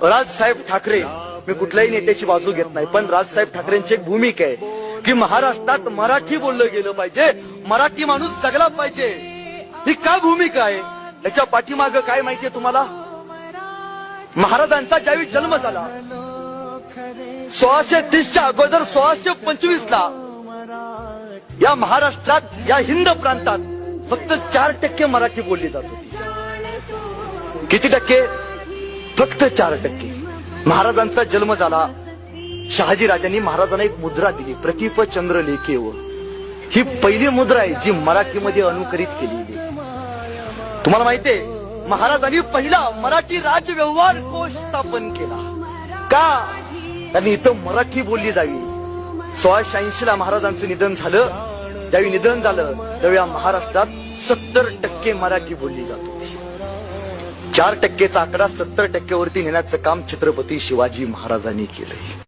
राजसाहेब ठाकरे, मी कुठल्याही नेत्याची बाजू घेत नाही, पण राजसाहेब ठाकरेंची एक भूमिका आहे की महाराष्ट्रात मराठी बोललं गेलं पाहिजे, मराठी माणूस जगला पाहिजे. ही काय भूमिका आहे? याच्या पाठीमागं काय माहितीये तुम्हाला? महाराजांचा ज्यावेळी जन्म झाला 1630च्या अगोदर 1625 ला या महाराष्ट्रात, या हिंद प्रांतात फक्त 4% मराठी बोलली जात होती. किती टक्के? फक्त 4%. महाराजांचा जन्म झाला, शहाजी राजांनी महाराजांना एक मुद्रा दिली, प्रतिप चंद्र लेखेव. ही पहिली मुद्रा आहे जी मराठीमध्ये अनुकरित केलेली. तुम्हाला माहितीये महाराजांनी पहिला मराठी राज्य व्यवहार कोश स्थापन केला. का? त्यांनी इथं मराठी बोलली जावी. 1680 ला महाराजांचं निधन झालं. ज्यावेळी निधन झालं त्यावेळी महाराष्ट्रात 70% मराठी बोलली जात होती. 4%चा आकडा 70% वरती नेण्याचं काम छत्रपती शिवाजी महाराजांनी केलंय.